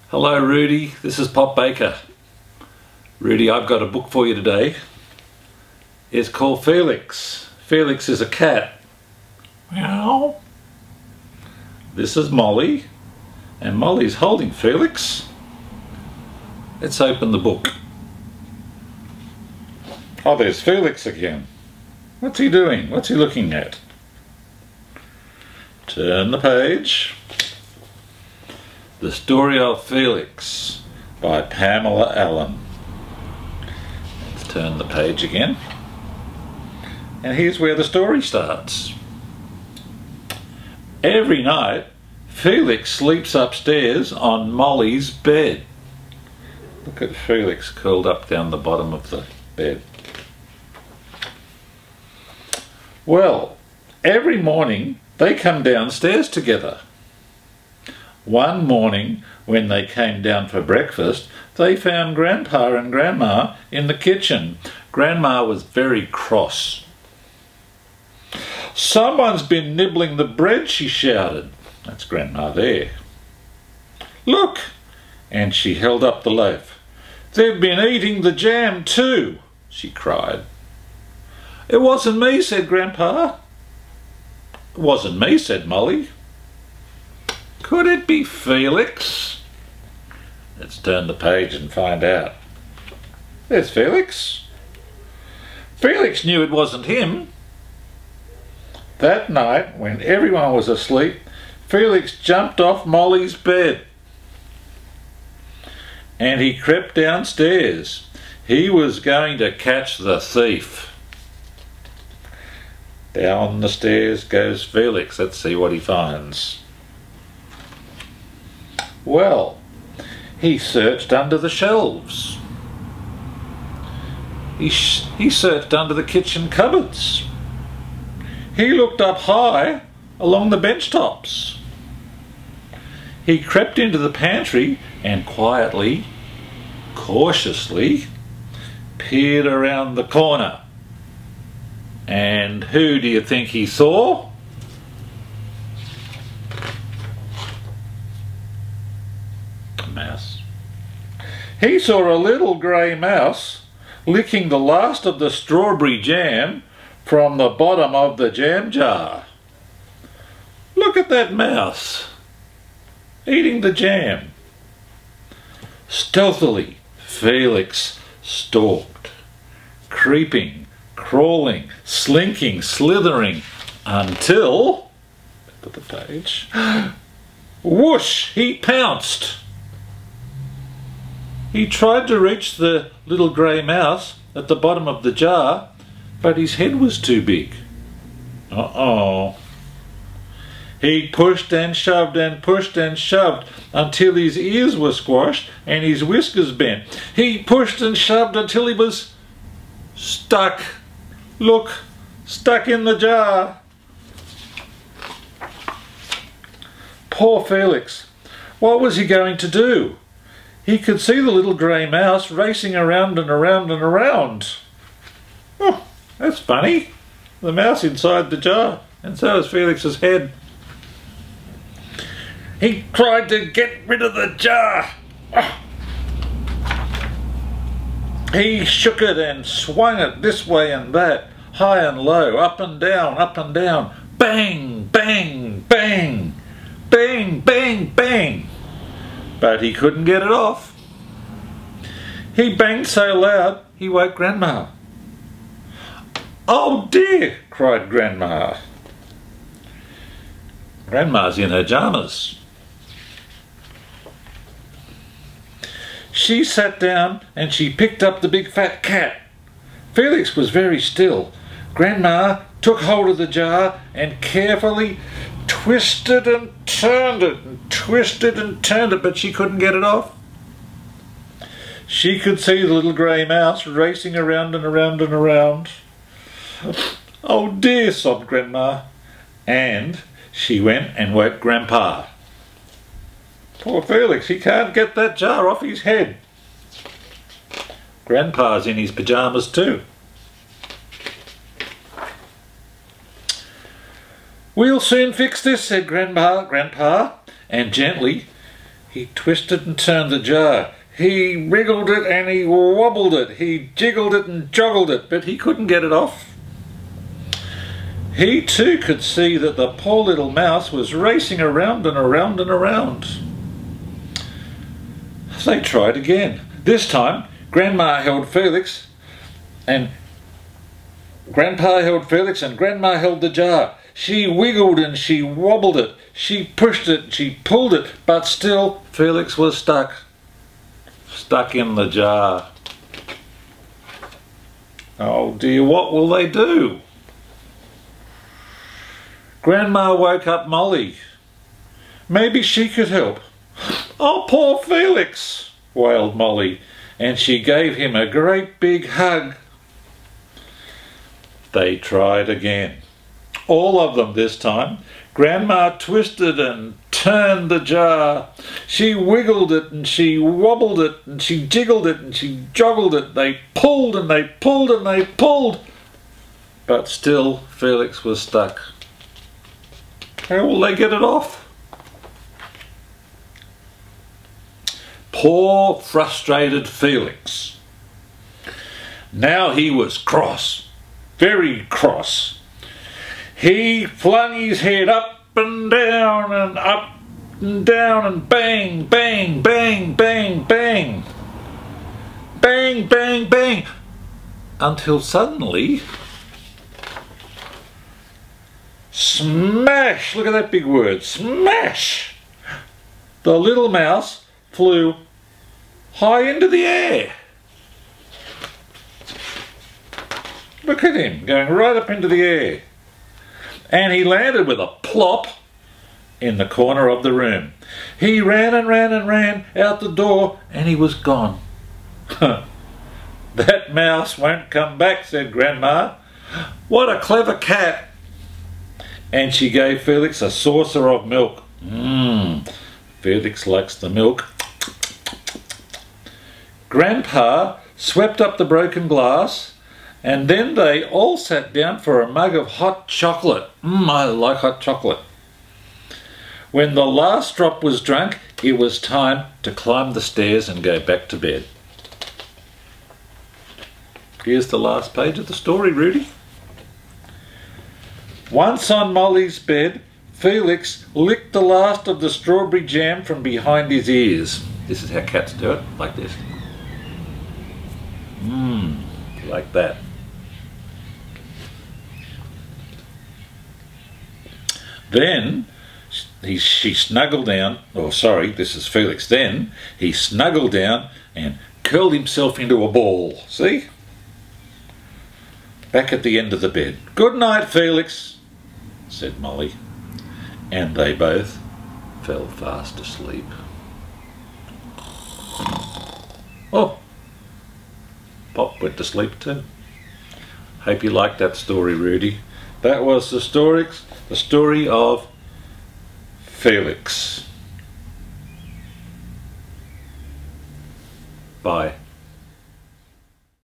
Hello Rudy, this is Pop Baker. Rudy, I've got a book for you today. It's called Felix. Felix is a cat. Meow. This is Molly, and Molly's holding Felix. Let's open the book. Oh, there's Felix again. What's he doing? What's he looking at? Turn the page. The Story of Felix by Pamela Allen. Let's turn the page again. And here's where the story starts. Every night, Felix sleeps upstairs on Molly's bed. Look at Felix curled up down the bottom of the bed. Well, every morning they come downstairs together. One morning, when they came down for breakfast, they found Grandpa and Grandma in the kitchen. Grandma was very cross. "Someone's been nibbling the bread," she shouted. That's Grandma there. "Look!" And she held up the loaf. "They've been eating the jam too," she cried. "It wasn't me," said Grandpa. "It wasn't me," said Molly. Could it be Felix? Let's turn the page and find out. There's Felix. Felix knew it wasn't him. That night, when everyone was asleep, Felix jumped off Molly's bed and he crept downstairs. He was going to catch the thief. Down the stairs goes Felix. Let's see what he finds. Well, he searched under the shelves. He searched under the kitchen cupboards. He looked up high along the bench tops. He crept into the pantry and quietly, cautiously, peered around the corner. And who do you think he saw? Mouse. He saw a little grey mouse licking the last of the strawberry jam from the bottom of the jam jar. Look at that mouse eating the jam. Stealthily, Felix stalked, creeping, crawling, slinking, slithering, until, look at the page, whoosh, he pounced. He tried to reach the little grey mouse at the bottom of the jar, but his head was too big. Uh-oh. He pushed and pushed and shoved until his ears were squashed and his whiskers bent. He pushed and shoved until he was stuck. Look, stuck in the jar. Poor Felix. What was he going to do? He could see the little grey mouse racing around and around and around. Oh, that's funny. The mouse inside the jar, and so is Felix's head. He tried to get rid of the jar. Oh. He shook it and swung it this way and that, high and low, up and down, up and down. Bang, bang, bang, bang, bang, bang. But he couldn't get it off. He banged so loud he woke Grandma. "Oh dear," cried Grandma. Grandma's in her pyjamas. She sat down and she picked up the big fat cat. Felix was very still. Grandma took hold of the jar and carefully twisted and turned it, and twisted and turned it, but she couldn't get it off. She could see the little grey mouse racing around and around and around. "Oh dear," sobbed Grandma. And she went and woke Grandpa. Poor Felix, he can't get that jar off his head. Grandpa's in his pyjamas too. "We'll soon fix this," said Grandpa, and gently He twisted and turned the jar. He wriggled it and he wobbled it. He jiggled it and joggled it, but he couldn't get it off. He too could see that the poor little mouse was racing around and around and around. They tried again. This time, Grandma held Felix and Grandpa held Felix and Grandma held the jar. She wiggled and she wobbled it. She pushed it, she pulled it, but still Felix was stuck. Stuck in the jar. Oh dear, what will they do? Grandma woke up Molly. Maybe she could help. Oh, poor Felix, wailed Molly, and she gave him a great big hug. They tried again. All of them this time. Grandma twisted and turned the jar. She wiggled it and she wobbled it and she jiggled it and she joggled it. They pulled and they pulled and they pulled. But still Felix was stuck. How will they get it off? Poor frustrated Felix. Now he was cross, very cross. He flung his head up and down and up and down and bang, bang, bang, bang, bang. Bang, bang, bang. Until suddenly, smash! Look at that big word, smash! The little mouse flew high into the air. Look at him, going right up into the air. And he landed with a plop in the corner of the room. He ran and ran and ran out the door and he was gone. That mouse won't come back, said Grandma. What a clever cat. And she gave Felix a saucer of milk. Felix likes the milk. Grandpa swept up the broken glass and then they all sat down for a mug of hot chocolate. I like hot chocolate. When the last drop was drunk, it was time to climb the stairs and go back to bed. Here's the last page of the story, Rudy. Once on Molly's bed, Felix licked the last of the strawberry jam from behind his ears. This is how cats do it, like this. Like that. Then she snuggled down, this is Felix. Then he snuggled down and curled himself into a ball. See? Back at the end of the bed. Good night, Felix, said Molly. And they both fell fast asleep. Oh, Pop went to sleep too. Hope you liked that story, Rudy. That was the story of Felix. Bye.